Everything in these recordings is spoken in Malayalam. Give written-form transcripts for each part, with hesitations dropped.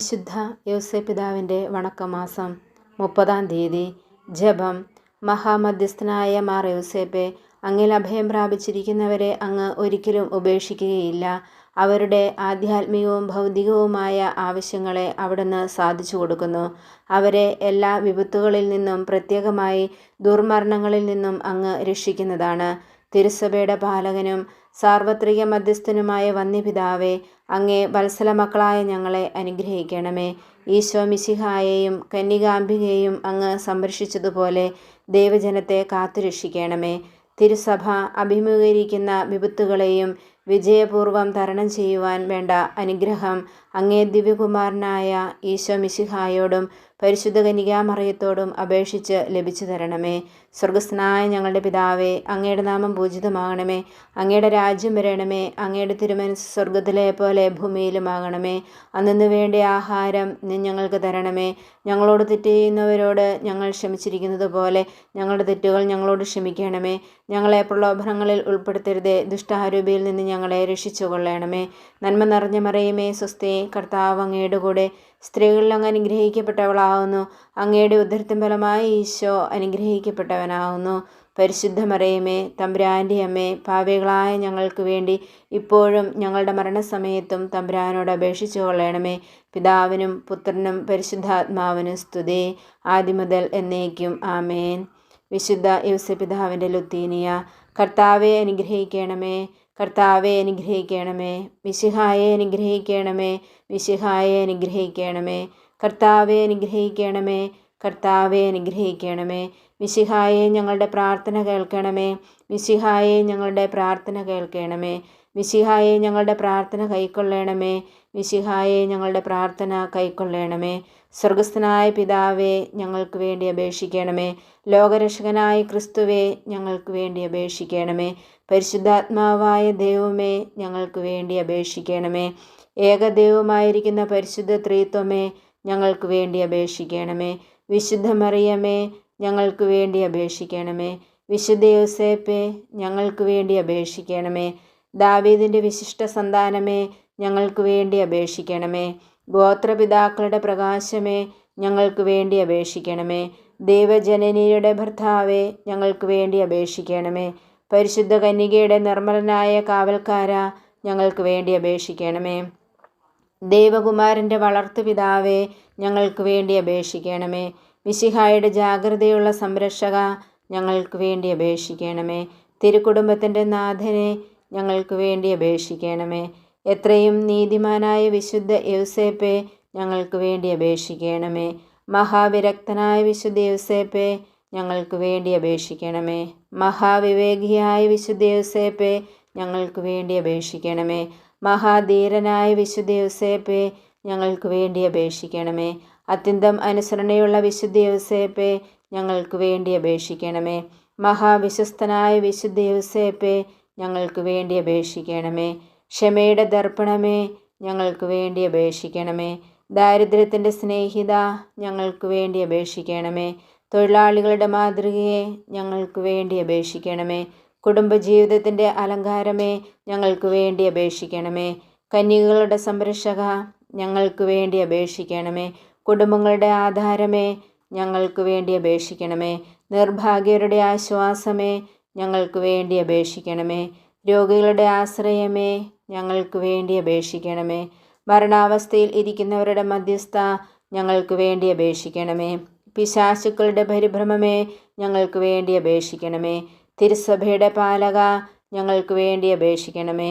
വിശുദ്ധ യൗസേപ്പിതാവിൻ്റെ വണക്കമാസം 30-ാം തീയതി. ജപം. മഹാമധ്യസ്ഥനായ മാർ യൗസേപ്പെ, അങ്ങിൽ അഭയം പ്രാപിച്ചിരിക്കുന്നവരെ അങ്ങ് ഒരിക്കലും ഉപേക്ഷിക്കുകയില്ല. അവരുടെ ആധ്യാത്മികവും ഭൗതികവുമായ ആവശ്യങ്ങളെ അവിടുന്ന് സാധിച്ചു കൊടുക്കുന്നു. അവരെ എല്ലാ വിപത്തുകളിൽ നിന്നും, പ്രത്യേകമായി ദുർമരണങ്ങളിൽ നിന്നും അങ്ങ് രക്ഷിക്കുന്നതാണ്. തിരുസഭയുടെ പാലകനും സാർവത്രിക മധ്യസ്ഥനുമായ വന്യപിതാവേ, അങ്ങേ വത്സലമക്കളായ ഞങ്ങളെ അനുഗ്രഹിക്കണമേ. ഈശോ മിശിഹായെയും കന്യകാംബികയെയും അങ്ങ് സംരക്ഷിച്ചതുപോലെ ദൈവജനത്തെ കാത്തുരക്ഷിക്കണമേ. തിരുസഭ അഭിമുഖീകരിക്കുന്ന വിപത്തുകളെയും വിജയപൂർവ്വം തരണം ചെയ്യുവാൻ വേണ്ട അനുഗ്രഹം അങ്ങേ ദിവ്യകുമാരനായ ഈശോ മിശിഹായോടും പരിശുദ്ധ കന്യകാമറിയത്തോടും അപേക്ഷിച്ച് ലഭിച്ചു തരണമേ. സ്വർഗസ്ഥനായ ഞങ്ങളുടെ പിതാവേ, അങ്ങയുടെ നാമം പൂജിതമാകണമേ. അങ്ങയുടെ രാജ്യം വരണമേ. അങ്ങയുടെ തിരുമനസ്സ് സ്വർഗത്തിലെ പോലെ ഭൂമിയിലുമാകണമേ. അന്നു വേണ്ട ആഹാരം നീ ഞങ്ങൾക്ക് തരണമേ. ഞങ്ങളോട് തെറ്റ് ചെയ്യുന്നവരോട് ഞങ്ങൾ ക്ഷമിച്ചിരിക്കുന്നത് പോലെ ഞങ്ങളുടെ തെറ്റുകൾ ഞങ്ങളോട് ക്ഷമിക്കണമേ. ഞങ്ങളെ പ്രലോഭനങ്ങളിൽ ഉൾപ്പെടുത്തരുതേ, ദുഷ്ടാരൂപിയിൽ നിന്ന് ഞങ്ങളെ രക്ഷിച്ചു കൊള്ളണമേ. നന്മ നിറഞ്ഞ മറിയമേ സ്വസ്തി, കർത്താവ് അങ്ങയുടെ കൂടെ സ്ത്രീകളിൽ അങ്ങ് അനുഗ്രഹിക്കപ്പെട്ടവളാകുന്നു. അങ്ങയുടെ ഉദരത്തിൻ ഫലമായി ഈശോ അനുഗ്രഹിക്കപ്പെട്ടവനാകുന്നു. പരിശുദ്ധ മറിയമേ, തമ്പുരാൻ്റെ അമ്മേ, പാപികളായ ഞങ്ങൾക്ക് വേണ്ടി ഇപ്പോഴും ഞങ്ങളുടെ മരണസമയത്തും തമ്പുരാനോട് അപേക്ഷിച്ചു കൊള്ളണമേ. പിതാവിനും പുത്രനും പരിശുദ്ധാത്മാവിനും സ്തുതി, ആദ്യം മുതൽ എന്നേക്കും. ആമേൻ. വിശുദ്ധ യൗസേപ്പിതാവിൻ്റെ ലുത്തീനിയ. കർത്താവെ അനുഗ്രഹിക്കണമേ. കർത്താവെ അനുഗ്രഹിക്കണമേ. മിശിഹായെ അനുഗ്രഹിക്കണമേ. മിശിഹായെ അനുഗ്രഹിക്കണമേ. കർത്താവെ അനുഗ്രഹിക്കണമേ. കർത്താവെ അനുഗ്രഹിക്കണമേ. മിശിഹായെ ഞങ്ങളുടെ പ്രാർത്ഥന കേൾക്കണമേ. മിശിഹായെ ഞങ്ങളുടെ പ്രാർത്ഥന കേൾക്കണമേ. മിശിഹായെ ഞങ്ങളുടെ പ്രാർത്ഥന കൈക്കൊള്ളണമേ. മിശിഹായെ ഞങ്ങളുടെ പ്രാർത്ഥന കൈക്കൊള്ളണമേ. സ്വർഗസ്ഥനായ പിതാവേ, ഞങ്ങൾക്ക് വേണ്ടി അപേക്ഷിക്കണമേ. ലോകരക്ഷകനായ ക്രിസ്തുവേ, ഞങ്ങൾക്ക് വേണ്ടി അപേക്ഷിക്കണമേ. പരിശുദ്ധാത്മാവായ ദൈവമേ, ഞങ്ങൾക്ക് വേണ്ടി അപേക്ഷിക്കണമേ. ഏകദൈവമായിരിക്കുന്ന പരിശുദ്ധ ത്രിത്വമേ, ഞങ്ങൾക്ക് വേണ്ടി അപേക്ഷിക്കണമേ. വിശുദ്ധ മറിയമേ, ഞങ്ങൾക്ക് വേണ്ടി അപേക്ഷിക്കണമേ. വിശുദ്ധ യൗസേപ്പേ, ഞങ്ങൾക്ക് വേണ്ടി അപേക്ഷിക്കണമേ. ദാവീദിൻ്റെ വിശിഷ്ട സന്താനമേ, ഞങ്ങൾക്ക് വേണ്ടി അപേക്ഷിക്കണമേ. ഗോത്രപിതാക്കളുടെ പ്രകാശമേ, ഞങ്ങൾക്ക് വേണ്ടി അപേക്ഷിക്കണമേ. ദൈവജനനിയുടെ ഭർത്താവേ, ഞങ്ങൾക്ക് വേണ്ടി അപേക്ഷിക്കണമേ. പരിശുദ്ധ കന്യകയുടെ നിർമ്മലനായ കാവൽക്കാര, ഞങ്ങൾക്ക് വേണ്ടി അപേക്ഷിക്കണമേ. ദൈവകുമാരൻ്റെ വളർത്തുപിതാവേ, ഞങ്ങൾക്ക് വേണ്ടി അപേക്ഷിക്കണമേ. മിശിഹായുടെ ജാഗ്രതയുള്ള സംരക്ഷക, ഞങ്ങൾക്ക് വേണ്ടി അപേക്ഷിക്കണമേ. തിരുക്കുടുംബത്തിൻ്റെ നാഥനെ, ഞങ്ങൾക്ക് വേണ്ടി അപേക്ഷിക്കണമേ. എത്രയും നീതിമാനായ വിശുദ്ധ യൗസേപ്പെ, ഞങ്ങൾക്ക് വേണ്ടി അപേക്ഷിക്കണമേ. മഹാവിരക്തനായ വിശുദ്ധ യൗസേപ്പെ, ഞങ്ങൾക്ക് വേണ്ടി അപേക്ഷിക്കണമേ. മഹാവിവേകിയായ വിശുദ്ധ യൗസേപ്പെ, ഞങ്ങൾക്ക് വേണ്ടി അപേക്ഷിക്കണമേ. മഹാധീരനായ വിശുദ്ധ യൗസേപ്പെ, ഞങ്ങൾക്ക് വേണ്ടി അപേക്ഷിക്കണമേ. അത്യന്തം അനുസരണയുള്ള വിശുദ്ധ യൗസേപ്പെ, ഞങ്ങൾക്ക് വേണ്ടി അപേക്ഷിക്കണമേ. മഹാവിശ്വസ്തനായ വിശുദ്ധ യൗസേപ്പെ, ഞങ്ങൾക്ക് വേണ്ടി അപേക്ഷിക്കണമേ. ക്ഷമയുടെ ദർപ്പണമേ, ഞങ്ങൾക്ക് വേണ്ടി അപേക്ഷിക്കണമേ. ദാരിദ്ര്യത്തിൻ്റെ സ്നേഹിത, ഞങ്ങൾക്ക് വേണ്ടി അപേക്ഷിക്കണമേ. തൊഴിലാളികളുടെ മാതൃകയെ, ഞങ്ങൾക്ക് വേണ്ടി അപേക്ഷിക്കണമേ. കുടുംബജീവിതത്തിൻ്റെ അലങ്കാരമേ, ഞങ്ങൾക്ക് വേണ്ടി അപേക്ഷിക്കണമേ. കന്യകകളുടെ സംരക്ഷക, ഞങ്ങൾക്ക് വേണ്ടി അപേക്ഷിക്കണമേ. കുടുംബങ്ങളുടെ ആധാരമേ, ഞങ്ങൾക്ക് വേണ്ടി അപേക്ഷിക്കണമേ. നിർഭാഗ്യരുടെ ആശ്വാസമേ, ഞങ്ങൾക്ക് വേണ്ടി അപേക്ഷിക്കണമേ. രോഗികളുടെ ആശ്രയമേ, ഞങ്ങൾക്ക് വേണ്ടി അപേക്ഷിക്കണമേ. മരണാവസ്ഥയിൽ ഇരിക്കുന്നവരുടെ മധ്യസ്ഥ, ഞങ്ങൾക്ക് വേണ്ടി അപേക്ഷിക്കണമേ. പിശാചുക്കളുടെ പരിഭ്രമമേ, ഞങ്ങൾക്ക് വേണ്ടി അപേക്ഷിക്കണമേ. തിരുസഭയുടെ പാലക, ഞങ്ങൾക്ക് വേണ്ടി അപേക്ഷിക്കണമേ.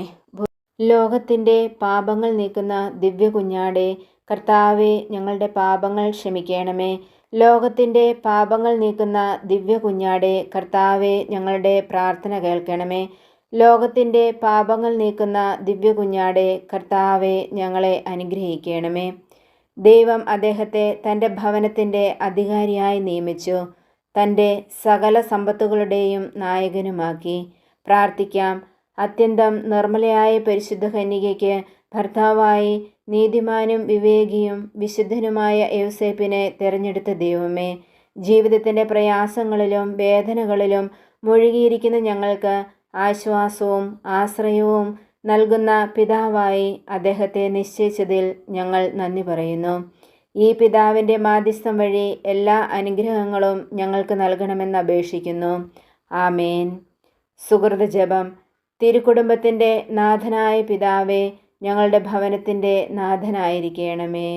ലോകത്തിൻ്റെ പാപങ്ങൾ നീക്കുന്ന ദിവ്യ കുഞ്ഞാടെ, കർത്താവെ ഞങ്ങളുടെ പാപങ്ങൾ ക്ഷമിക്കണമേ. ലോകത്തിൻ്റെ പാപങ്ങൾ നീക്കുന്ന ദിവ്യ കുഞ്ഞാടെ, കർത്താവെ ഞങ്ങളുടെ പ്രാർത്ഥന കേൾക്കണമേ. ലോകത്തിൻ്റെ പാപങ്ങൾ നീക്കുന്ന ദിവ്യ കുഞ്ഞാടെ, കർത്താവെ ഞങ്ങളെ അനുഗ്രഹിക്കണമേ. ദൈവം അദ്ദേഹത്തെ തൻ്റെ ഭവനത്തിൻ്റെ അധികാരിയായി നിയമിച്ചു, തൻ്റെ സകല സമ്പത്തുകളുടെയും നായകനുമാക്കി. പ്രാർത്ഥിക്കാം. അത്യന്തം നിർമ്മലയായ പരിശുദ്ധ കന്യകയ്ക്ക് ഭർത്താവായി നീതിമാനും വിവേകിയും വിശുദ്ധനുമായ യൗസേപ്പിനെ തിരഞ്ഞെടുത്ത ദൈവമേ, ജീവിതത്തിൻ്റെ പ്രയാസങ്ങളിലും വേദനകളിലും മുഴുകിയിരിക്കുന്ന ഞങ്ങൾക്ക് ആശ്വാസവും ആശ്രയവും നൽകുന്ന പിതാവായി അദ്ദേഹത്തെ നിശ്ചയിച്ചതിൽ ഞങ്ങൾ നന്ദി പറയുന്നു. ഈ പിതാവിൻ്റെ മാധ്യസ്ഥം വഴി എല്ലാ അനുഗ്രഹങ്ങളും ഞങ്ങൾക്ക് നൽകണമെന്ന് അപേക്ഷിക്കുന്നു. ആമേൻ. സുകൃത ജപം. തിരുക്കുടുംബത്തിൻ്റെ നാഥനായ പിതാവേ, ഞങ്ങളുടെ ഭവനത്തിൻ്റെ നാഥനായിരിക്കണമേ.